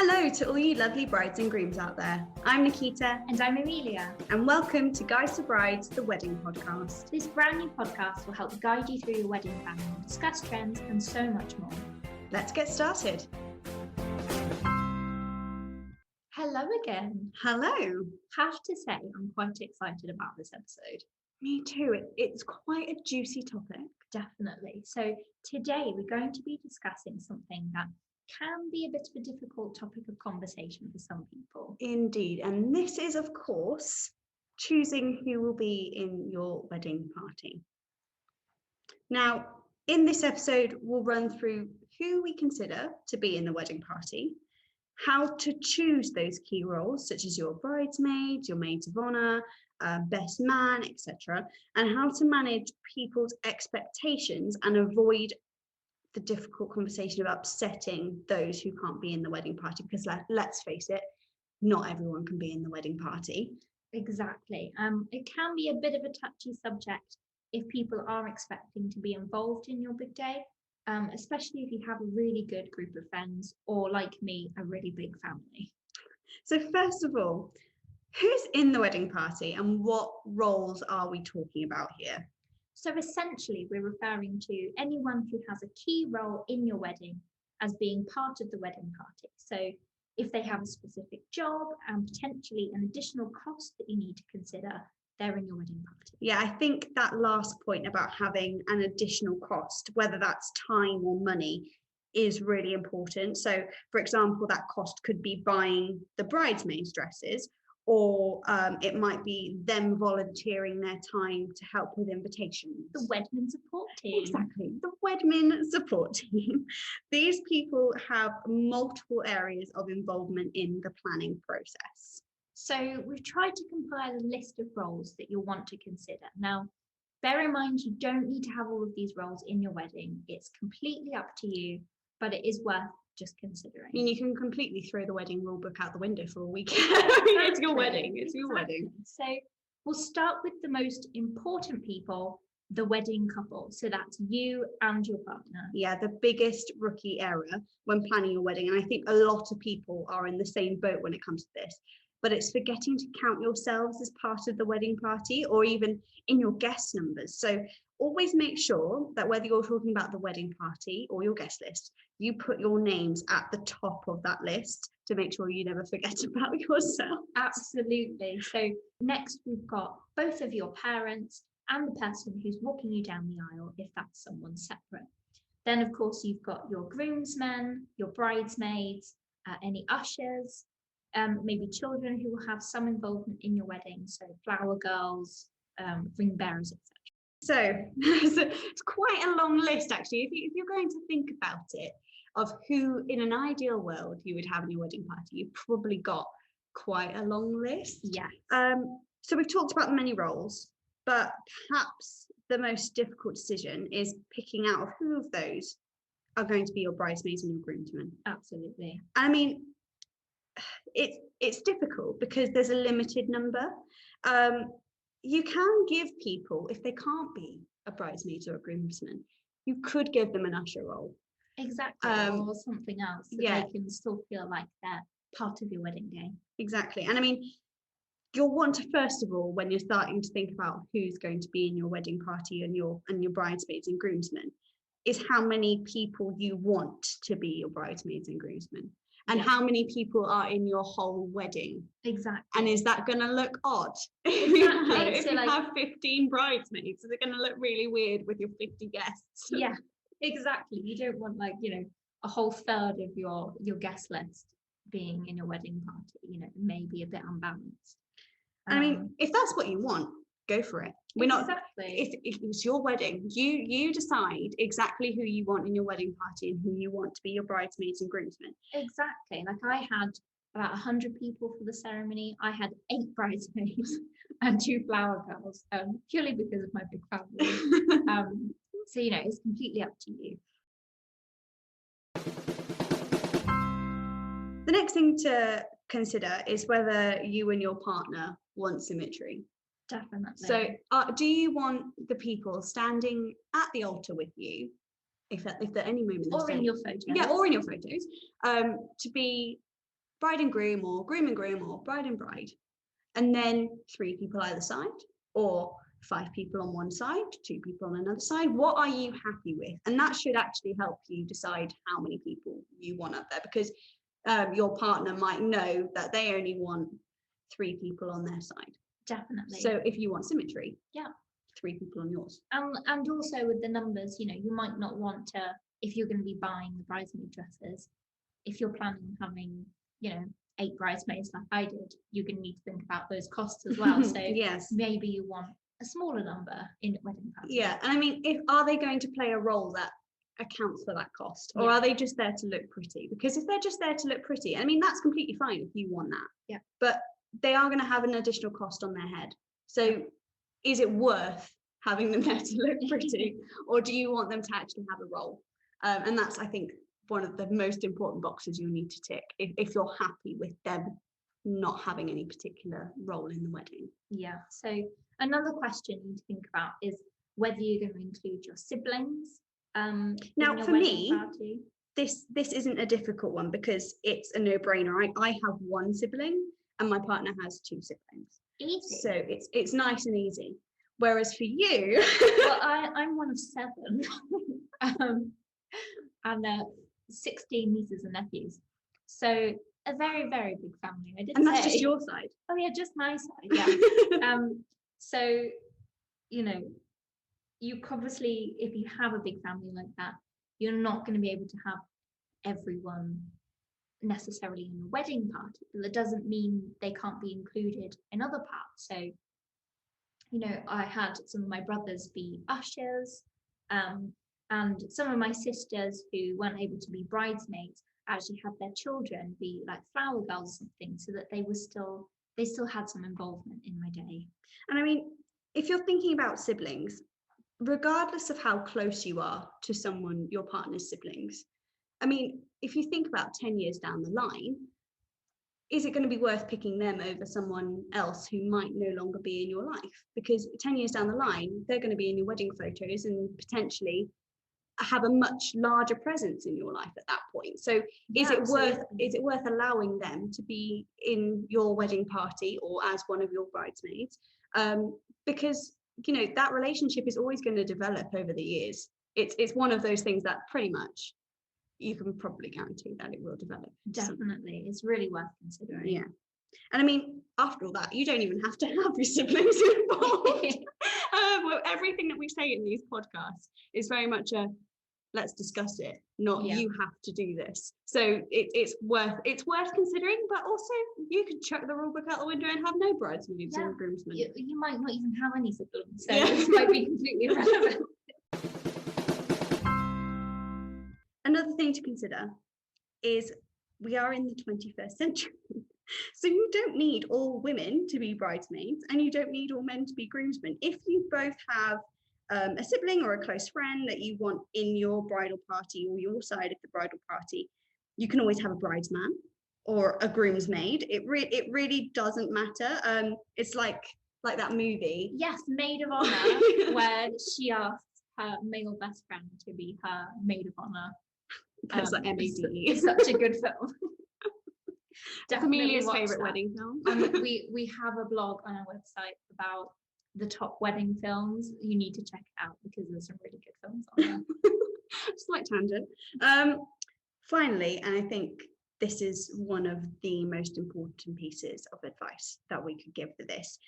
Hello to all you lovely brides and grooms out there. I'm Nikita. And I'm Amelia. And welcome to Guides to Brides, the wedding podcast. This brand new podcast will help guide you through your wedding planning, discuss trends and so much more. Let's get started. Hello again. Hello. Have to say, I'm quite excited about this episode. Me too. It's quite a juicy topic. Definitely. So today we're going to be discussing something that can be a bit of a difficult topic of conversation for some people. Indeed. And this is, of course, choosing who will be in your wedding party. Now, in this episode, we'll run through who we consider to be in the wedding party, how to choose those key roles, such as your bridesmaids, your maids of honour, best man, etc., and how to manage people's expectations and avoid the difficult conversation of upsetting those who can't be in the wedding party, because let's face it, not everyone can be in the wedding party. Exactly. It can be a bit of a touchy subject if people are expecting to be involved in your big day, especially if you have a really good group of friends or, like me, a really big family. So first of all, who's in the wedding party and what roles are we talking about here? So essentially, we're referring to anyone who has a key role in your wedding as being part of the wedding party. So if they have a specific job and potentially an additional cost that you need to consider, they're in your wedding party. Yeah, I think that last point about having an additional cost, whether that's time or money, is really important. So, for example, that cost could be buying the bridesmaids' dresses, or it might be them volunteering their time to help with invitations. The Wedman support team. Exactly, the Wedman support team. These people have multiple areas of involvement in the planning process. So we've tried to compile a list of roles that you'll want to consider. Now, bear in mind, you don't need to have all of these roles in your wedding. It's completely up to you, but it is worth just considering. I mean, you can completely throw the wedding rule book out the window for a weekend. It's your wedding. It's your wedding. So we'll start with the most important people, the wedding couple. So that's you and your partner. Yeah, the biggest rookie error when planning your wedding, and I think a lot of people are in the same boat when it comes to this, but it's forgetting to count yourselves as part of the wedding party or even in your guest numbers. So always make sure that whether you're talking about the wedding party or your guest list, you put your names at the top of that list to make sure you never forget about yourself. Absolutely. So next we've got both of your parents and the person who's walking you down the aisle, if that's someone separate. Then, of course, you've got your groomsmen, your bridesmaids, any ushers, maybe children who will have some involvement in your wedding, so flower girls, ring bearers, etc. So it's quite a long list, actually. If you're going to think about it, of who in an ideal world you would have in your wedding party, you've probably got quite a long list. Yeah. So we've talked about the many roles, but perhaps the most difficult decision is picking out of who of those are going to be your bridesmaids and your groomsmen. Absolutely. I mean, it's difficult because there's a limited number. You can give people, if they can't be a bridesmaid or a groomsman, you could give them an usher role. Exactly, or something else that yeah. they can still feel like they're part of your wedding day. Exactly. And I mean, you'll want to, first of all, when you're starting to think about who's going to be in your wedding party and your bridesmaids and groomsmen, is how many people you want to be your bridesmaids and groomsmen. And how many people are in your whole wedding. Exactly. And is that going to look odd? Exactly. If you have 15 bridesmaids, is it going to look really weird with your 50 guests? Yeah, exactly. You don't want a whole third of your guest list being in your wedding party. Maybe a bit unbalanced. I mean, if that's what you want, go for it. We're exactly. Not. If it's your wedding, you decide exactly who you want in your wedding party and who you want to be your bridesmaids and groomsmen. Exactly. Like I had about 100 people for the ceremony. I had 8 bridesmaids and 2 flower girls, purely because of my big family. So it's completely up to you. The next thing to consider is whether you and your partner want symmetry. Definitely. So do you want the people standing at the altar with you, if at any moment, or in your photos, or in your photos, to be bride and groom, or groom and groom, or bride and bride, and then 3 people either side, or 5 people on one side, 2 people on another side. What are you happy with? And that should actually help you decide how many people you want up there, because your partner might know that they only want 3 people on their side. Definitely. So if you want symmetry, yeah, 3 people on yours. And also with the numbers, you know, you might not want to, if you're going to be buying the bridesmaid dresses, if you're planning on having, you know, 8 bridesmaids like I did, you're going to need to think about those costs as well. So yes, maybe you want a smaller number in wedding party. Yeah, and I mean, are they going to play a role that accounts for that cost, or are they just there to look pretty? Because if they're just there to look pretty, I mean, that's completely fine if you want that. Yeah. But they are going to have an additional cost on their head. So is it worth having them there to look pretty, or do you want them to actually have a role? And that's, I think, one of the most important boxes you'll need to tick if you're happy with them not having any particular role in the wedding. Yeah. So another question you need to think about is whether you're going to include your siblings. Now, for me, party. This isn't a difficult one because it's a no-brainer. I have 1 sibling and my partner has 2 siblings. Easy. So it's nice and easy. Whereas for you, well, I'm one of 7, and 16 nieces and nephews. So a very, very big family. And that's just your side. Oh yeah, just my side. Yeah. So, you know, you obviously, if you have a big family like that, you're not going to be able to have everyone necessarily in a wedding party, but that doesn't mean they can't be included in other parts. So, you know, I had some of my brothers be ushers, and some of my sisters who weren't able to be bridesmaids actually had their children be like flower girls or something, so that they still had some involvement in my day. And I mean, if you're thinking about siblings, regardless of how close you are to someone, your partner's siblings, I mean, if you think about 10 years down the line, is it going to be worth picking them over someone else who might no longer be in your life? Because 10 years down the line, they're going to be in your wedding photos and potentially have a much larger presence in your life at that point. So is it worth allowing them to be in your wedding party or as one of your bridesmaids? Because, you know, that relationship is always going to develop over the years. It's one of those things that pretty much you can probably guarantee that it will develop. Definitely. It's really worth considering. Yeah. And I mean, after all that, you don't even have to have your siblings involved. Well, everything that we say in these podcasts is very much a let's discuss it, not you have to do this. So it's worth considering, but also you could chuck the rule book out the window and have no bridesmaids or groomsmen. You might not even have any siblings, so this might be completely irrelevant. Another thing to consider is we are in the 21st century. So you don't need all women to be bridesmaids and you don't need all men to be groomsmen. If you both have a sibling or a close friend that you want in your bridal party or your side of the bridal party, you can always have a bridesman or a groomsmaid. It really doesn't matter. It's like that movie. Yes, Maid of Honor, where she asks her male best friend to be her maid of honor. That's like MADE. It's such a good film. Amelia's favorite wedding film. We have a blog on our website about the top wedding films. You need to check it out because there's some really good films on there. Slight tangent. Finally, and I think this is one of the most important pieces of advice that we could give for this.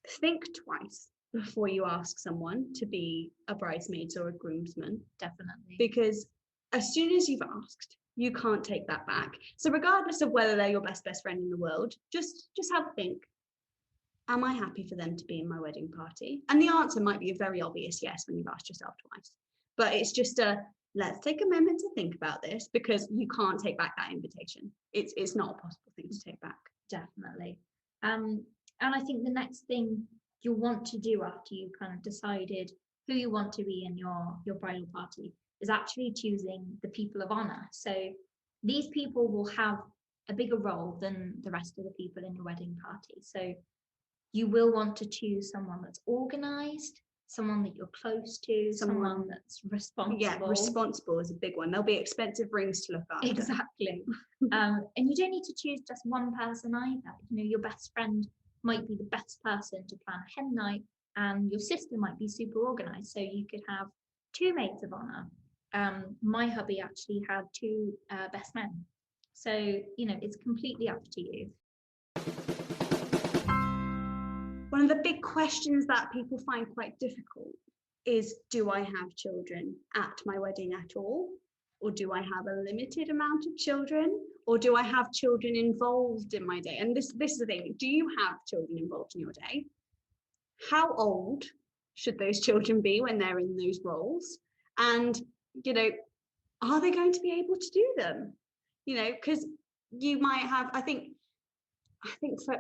Think twice before you ask someone to be a bridesmaid or a groomsman. Definitely. Because as soon as you've asked, you can't take that back. So regardless of whether they're your best friend in the world, just have a think. Am I happy for them to be in my wedding party? And the answer might be a very obvious yes when you've asked yourself twice. But it's just let's take a moment to think about this, because you can't take back that invitation. It's not a possible thing to take back. Definitely. And I think the next thing you'll want to do after you've kind of decided who you want to be in your bridal party is actually choosing the people of honor. So these people will have a bigger role than the rest of the people in your wedding party. So you will want to choose someone that's organized, someone that you're close to, someone that's responsible. Yeah, responsible is a big one. There'll be expensive rings to look after. Exactly. And you don't need to choose just one person either. Your best friend might be the best person to plan a hen night, and your sister might be super organized. So you could have 2 maids of honor. My hubby actually had 2 best men. So, it's completely up to you. One of the big questions that people find quite difficult is, do I have children at my wedding at all? Or do I have a limited amount of children? Or do I have children involved in my day? And this is the thing, do you have children involved in your day? How old should those children be when they're in those roles? And, are they going to be able to do them? Because you might have, I think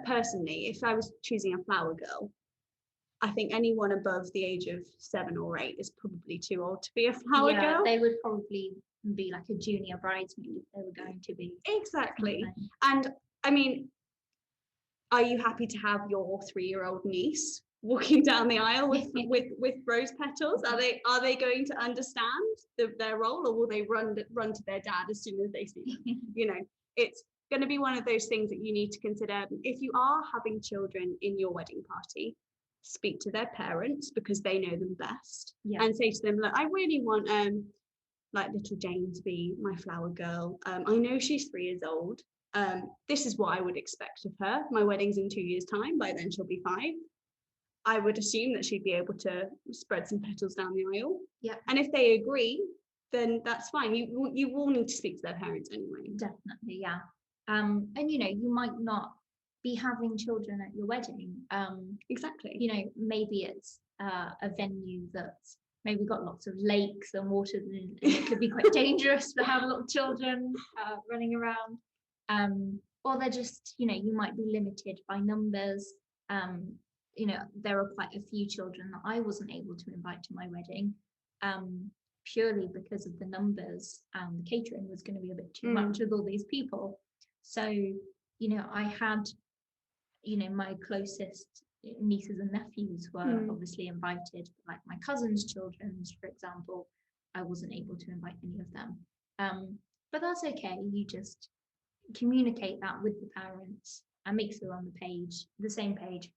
personally, if I was choosing a flower girl, I think anyone above the age of 7 or 8 is probably too old to be a flower girl. They would probably be like a junior bridesmaid if they were going to be. Exactly. And I mean, are you happy to have your 3-year-old niece walking down the aisle with rose petals? Are they going to understand their role, or will they run to their dad as soon as they see them? It's going to be one of those things that you need to consider. If you are having children in your wedding party, speak to their parents, because they know them best, and say to them, look, I really want like little Jane to be my flower girl. I know she's 3 years old. This is what I would expect of her. My wedding's in 2 years' time. By then she'll be 5. I would assume that she'd be able to spread some petals down the aisle. Yeah. And if they agree, then that's fine. You will need to speak to their parents anyway. Definitely, yeah. And you might not be having children at your wedding. Exactly. Maybe it's a venue that's maybe got lots of lakes and water, and it could be quite dangerous to have a lot of children running around. Or they're just, you might be limited by numbers. There are quite a few children that I wasn't able to invite to my wedding, purely because of the numbers, and the catering was going to be a bit too much with all these people. So, I had, my closest nieces and nephews were obviously invited, like my cousin's children, for example. I wasn't able to invite any of them. But that's okay. You just communicate that with the parents and make sure they're on the same page.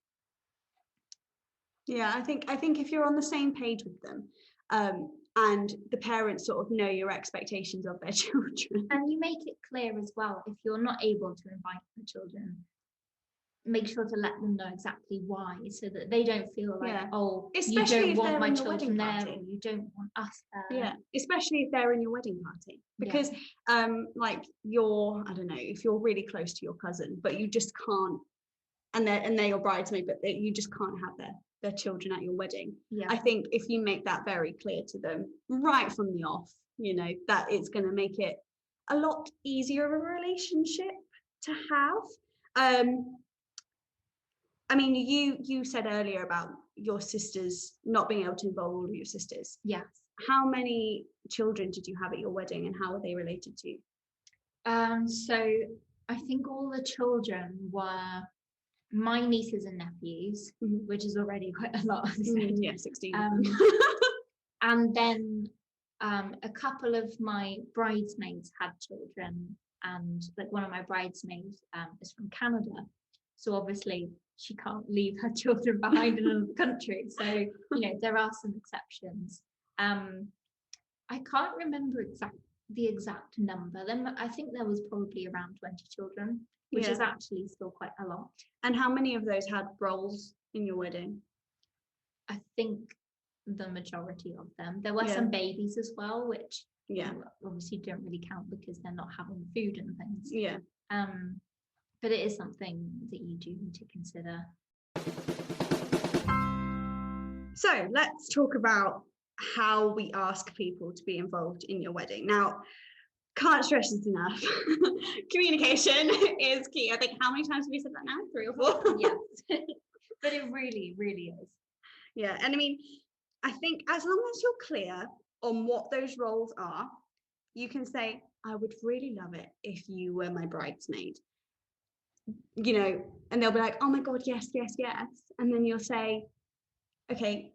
Yeah, I think if you're on the same page with them, and the parents sort of know your expectations of their children, and you make it clear as well, if you're not able to invite the children, make sure to let them know exactly why, so that they don't feel like, especially you don't want my children there, or you don't want us there. Yeah, especially if they're in your wedding party, because like I don't know, if you're really close to your cousin, but you just can't, and they're your bridesmaid, but you just can't have their children at your wedding. I think if you make that very clear to them right from the off, that it's going to make it a lot easier of a relationship to have. I mean, you said earlier about your sisters not being able to involve all of your sisters. Yes. How many children did you have at your wedding, and how are they related to you? So I think all the children were my nieces and nephews, which is already quite a lot. 16. And then a couple of my bridesmaids had children, and like one of my bridesmaids is from Canada, so obviously she can't leave her children behind in another country. So there are some exceptions. I can't remember the exact number. Then I think there was probably around 20 children, which is actually still quite a lot. And how many of those had roles in your wedding? I think the majority of them. There were some babies as well, which obviously don't really count because they're not having food and things. Yeah. But it is something that you do need to consider. So let's talk about how we ask people to be involved in your wedding. Now, can't stress this enough. Communication is key. I think, how many times have we said that now? 3 or 4? Yes. But it really, really is. Yeah. And I mean, I think as long as you're clear on what those roles are, you can say, I would really love it if you were my bridesmaid. And they'll be like, oh my God, yes, yes, yes. And then you'll say, okay,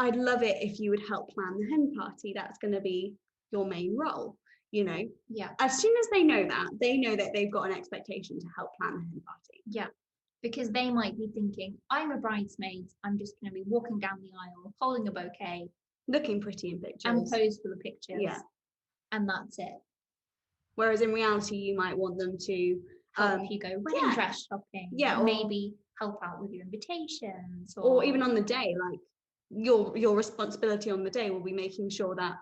I'd love it if you would help plan the hen party. That's going to be your main role, you know. Yeah. As soon as they know that they've got an expectation to help plan the hen party. Yeah. Because they might be thinking, I'm a bridesmaid, I'm just going to be walking down the aisle, holding a bouquet, looking pretty in pictures, and pose for the pictures. Yeah. And that's it. Whereas in reality, you might want them to help you go wedding dress shopping. Yeah. Or maybe help out with your invitations. Or even on the day, like your responsibility on the day will be making sure that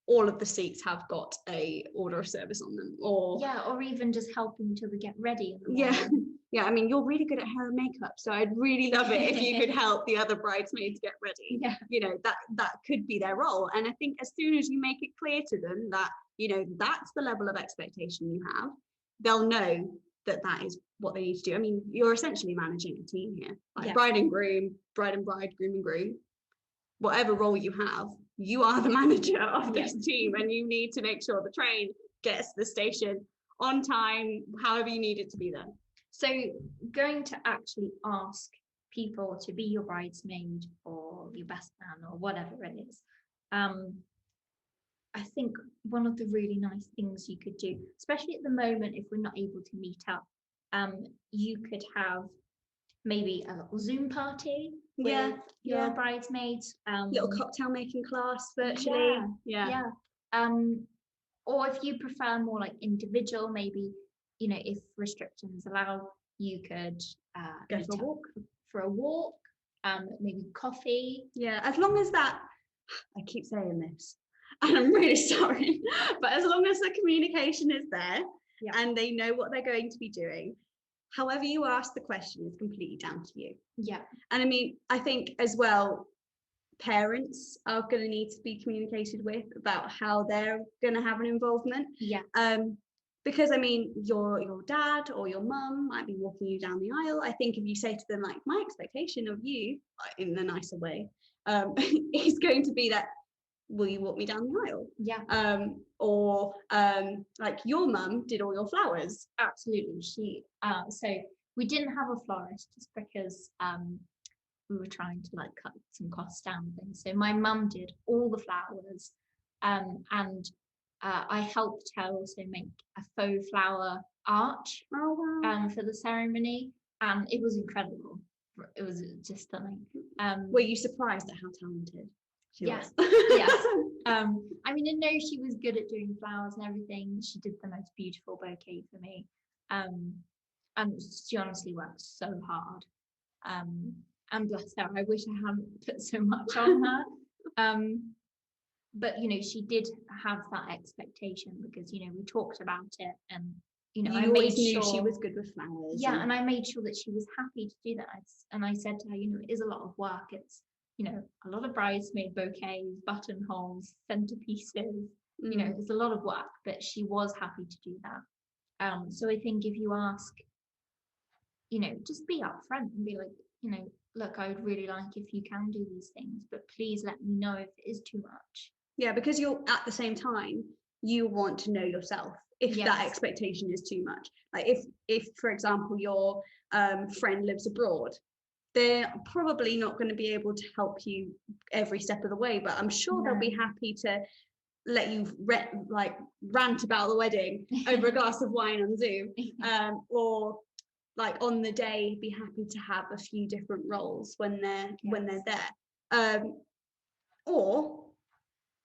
all of the seats have got a order of service on them, or even just helping each other get ready. Yeah, I mean, you're really good at hair and makeup, so I'd really love it if you could help the other bridesmaids get ready. Yeah, you know, that could be their role. And I think as soon as you make it clear to them that, you know, that's the level of expectation you have, they'll know that is what they need to do. I mean, you're essentially managing a team here, like bride and bride, groom and groom. Whatever role you have, you are the manager of this team, and you need to make sure the train gets to the station on time, however you need it to be there. So going to actually ask people to be your bridesmaid or your best man or whatever it is, I think one of the really nice things you could do, especially at the moment if we're not able to meet up, you could have maybe a little Zoom party with your bridesmaids, little cocktail making class virtually. Or if you prefer more like individual, maybe, you know, if restrictions allow, you could go for a walk, maybe coffee. As long as that, I keep saying this and I'm really sorry, but as long as the communication is there and they know what they're going to be doing, however you ask the question is completely down to you. And I mean, I think as well, parents are going to need to be communicated with about how they're going to have an involvement. Because I mean, your dad or your mum might be walking you down the aisle. I think if you say to them, like, my expectation of you, in the nicer way, is going to be that, will you walk me down the aisle? Or like your mum did all your flowers. Absolutely. So we didn't have a florist just because we were trying to like cut some costs down and things. So my mum did all the flowers, and I helped her also make a faux flower arch for the ceremony, and it was incredible. It was just stunning. Were you surprised at how talented she was? Yes. I mean, I know she was good at doing flowers and everything. She did the most beautiful bouquet for me, and she honestly worked so hard. And bless her, I wish I hadn't put so much on her. But you know, she did have that expectation because, you know, we talked about it, and you know, I made sure she was good with flowers. And I made sure that she was happy to do that. And I said to her, you know, it is a lot of work. It's, you know, a lot of bridesmaid bouquets, buttonholes, centerpieces. You know, it's a lot of work, but she was happy to do that. So I think if you ask, you know, just be upfront and be like, you know, look, I would really like if you can do these things, but please let me know if it is too much. Because you're at the same time, you want to know yourself if that expectation is too much. Like if for example your friend lives abroad, they're probably not going to be able to help you every step of the way, but I'm sure they'll be happy to let you rant about the wedding over a glass of wine on Zoom, or like on the day be happy to have a few different roles when they're there. Or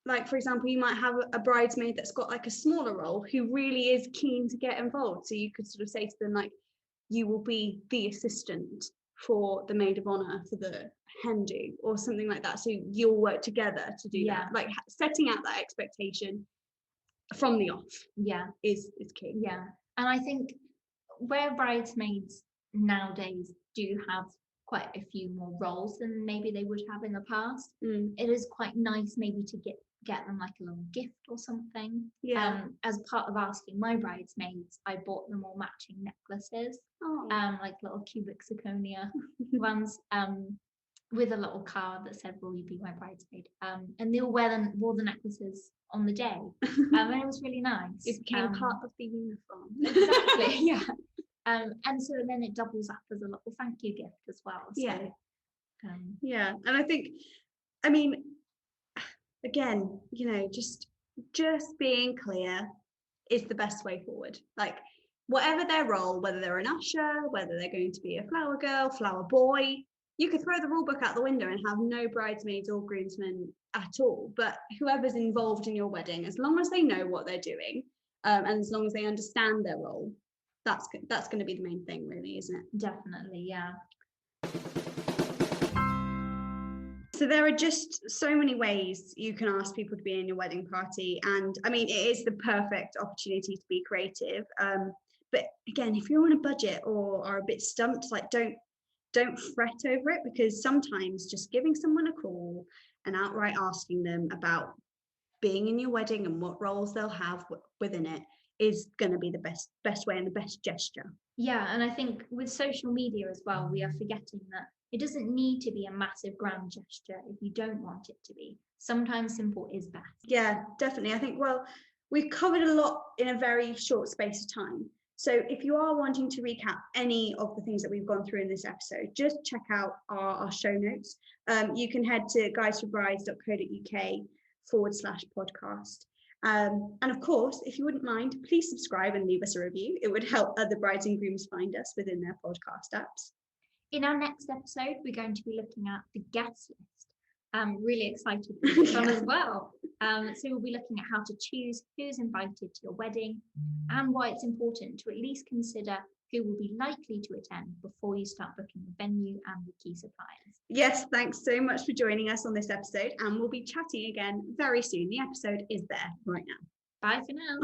like, for example, you might have a bridesmaid that's got like a smaller role who really is keen to get involved. So you could sort of say to them, like, you will be the assistant for the maid of honor for the hen do, or something like that. So you'll work together to do that. Like setting out that expectation from the off is key. And I think where bridesmaids nowadays do have quite a few more roles than maybe they would have in the past, it is quite nice maybe to get them like a little gift or something. As part of asking my bridesmaids, I bought them all matching necklaces, like little cubic zirconia ones, with a little card that said, will you be my bridesmaid? And they all wore the necklaces on the day, and it was really nice. It became part of the uniform. Exactly. And so then it doubles up as a little thank you gift as well. So, and I think I mean, again, just being clear is the best way forward. Like, whatever their role, whether they're an usher, whether they're going to be a flower girl, flower boy, you could throw the rule book out the window and have no bridesmaids or groomsmen at all. But whoever's involved in your wedding, as long as they know what they're doing, and as long as they understand their role, that's going to be the main thing, really, isn't it? Definitely, yeah. So there are just so many ways you can ask people to be in your wedding party, and I mean, it is the perfect opportunity to be creative. But again, if you're on a budget or are a bit stumped, like don't fret over it, because sometimes just giving someone a call and outright asking them about being in your wedding and what roles they'll have within it is going to be the best way and the best gesture. Yeah, and I think with social media as well, we are forgetting that it doesn't need to be a massive grand gesture if you don't want it to be. Sometimes simple is best. Yeah, definitely. I think, well, we've covered a lot in a very short space of time. So if you are wanting to recap any of the things that we've gone through in this episode, just check out our show notes. You can head to guidesforbrides.co.uk/podcast. And of course, if you wouldn't mind, please subscribe and leave us a review. It would help other brides and grooms find us within their podcast apps. In our next episode, we're going to be looking at the guest list. I'm really excited for this one as well. So we'll be looking at how to choose who's invited to your wedding and why it's important to at least consider who will be likely to attend before you start booking the venue and the key suppliers. Yes, thanks so much for joining us on this episode, and we'll be chatting again very soon. The episode is there right now. Bye for now.